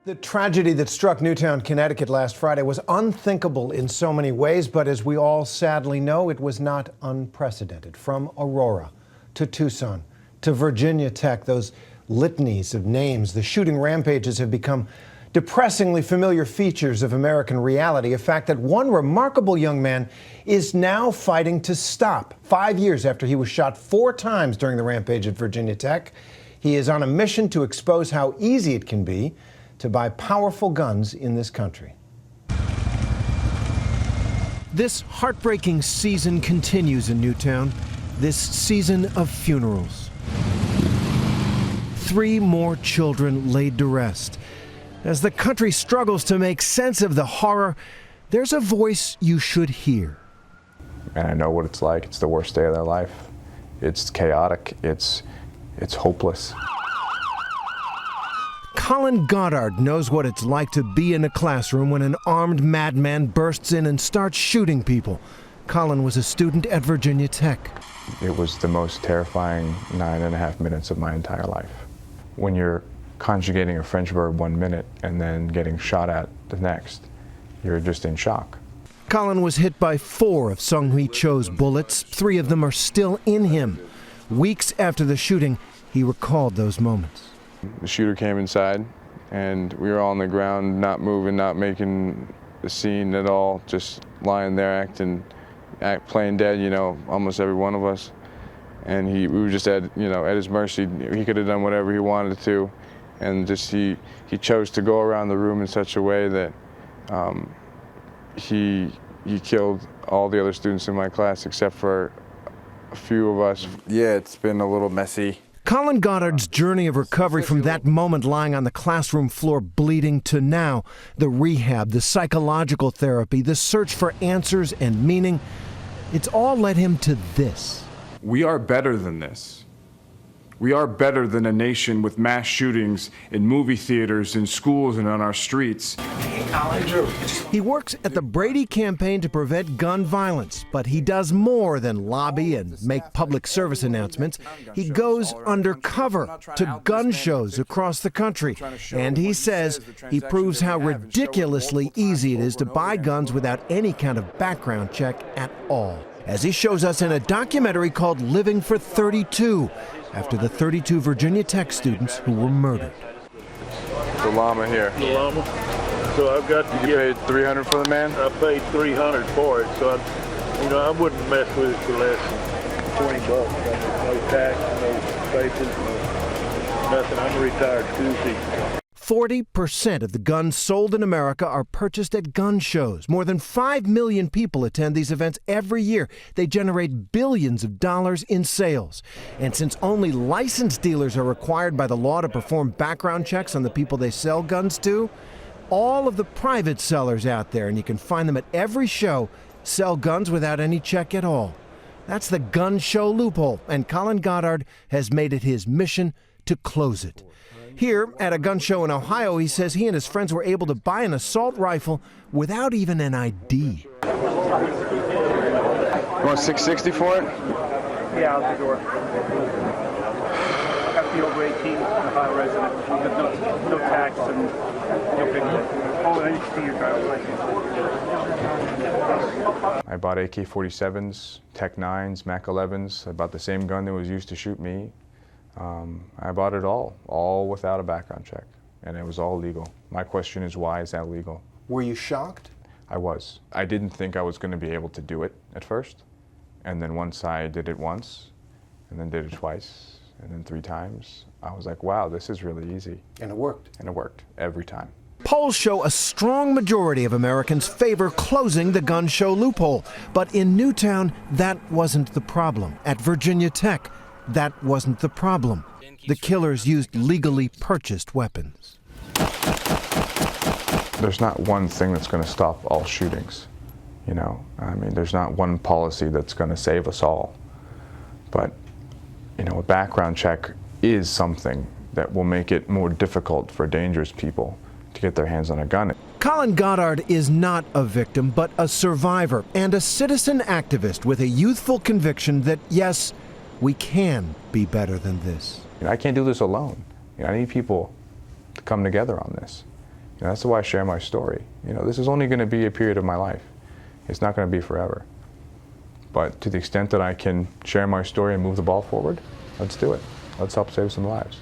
The tragedy that struck Newtown, Connecticut last Friday was unthinkable in so many ways, but as we all sadly know, it was not unprecedented. From Aurora to Tucson to Virginia Tech, those litanies of names, the shooting rampages have become depressingly familiar features of American reality, a fact that one remarkable young man is now fighting to stop. 5 years after he was shot 4 times during the rampage at Virginia Tech, he is on a mission to expose how easy it can be to buy powerful guns in this country. This heartbreaking season continues in Newtown, this season of funerals. 3 more children laid to rest. As the country struggles to make sense of the horror, there's a voice you should hear. And I know what it's like. It's the worst day of their life. It's chaotic. It's hopeless. Colin Goddard knows what it's like to be in a classroom when an armed madman bursts in and starts shooting people. Colin was a student at Virginia Tech. It was the most terrifying 9.5 minutes of my entire life. When you're conjugating a French verb 1 minute and then getting shot at the next, you're just in shock. Colin was hit by 4 of Sung-Hui Cho's bullets. 3 of them are still in him. Weeks after the shooting, he recalled those moments. The shooter came inside, and we were all on the ground, not moving, not making a scene at all, just lying there playing dead, you know, almost every one of us. And we were just at his mercy. He could have done whatever he wanted to, and just he chose to go around the room in such a way that he killed all the other students in my class except for a few of us. Yeah, it's been a little messy. Colin Goddard's journey of recovery from that moment lying on the classroom floor bleeding to now, the rehab, the psychological therapy, the search for answers and meaning, it's all led him to this. We are better than this. We are better than a nation with mass shootings in movie theaters, in schools, and on our streets. He works at the Brady campaign to prevent gun violence, but he does more than lobby and make public service announcements. He goes undercover to gun shows across the country, and he says he proves how ridiculously easy it is to buy guns without any kind of background check at all, as he shows us in a documentary called Living for 32, after the 32 Virginia Tech students who were murdered. The llama here. The llama. So I've got to You paid $300 for the man? I paid $300 for it, so I wouldn't mess with it for less than $20. No tax, no papers, nothing. I'm a retired Tuesday. 40% of the guns sold in America are purchased at gun shows. More than 5 million people attend these events every year. They generate billions of dollars in sales. And since only licensed dealers are required by the law to perform background checks on the people they sell guns to, all of the private sellers out there, and you can find them at every show, sell guns without any check at all. That's the gun show loophole, and Colin Goddard has made it his mission to close it. Here, at a gun show in Ohio, he says he and his friends were able to buy an assault rifle without even an ID. You want $660 for it? Yeah, out the door. Got the over 18, Ohio resident. No tax and no paperwork. Oh, I need to see your driver's license. I bought AK-47s, Tech 9s, Mac 11s. I bought the same gun that was used to shoot me. I bought it all without a background check, and it was all legal. My question is, why is that legal? Were you shocked? I was. I didn't think I was going to be able to do it at first, and then once I did it once, and then did it twice, and then 3 times, I was like, wow, this is really easy. And it worked. And it worked every time. Polls show a strong majority of Americans favor closing the gun show loophole. But in Newtown, that wasn't the problem. At Virginia Tech, that wasn't the problem. The killers used legally purchased weapons. There's not one thing that's going to stop all shootings. You know, I mean, there's not one policy that's going to save us all. But, you know, a background check is something that will make it more difficult for dangerous people to get their hands on a gun. Colin Goddard is not a victim, but a survivor and a citizen activist with a youthful conviction that, yes, we can be better than this. I can't do this alone. I need people to come together on this. That's why I share my story. This is only going to be a period of my life. It's not going to be forever. But to the extent that I can share my story and move the ball forward, let's do it. Let's help save some lives.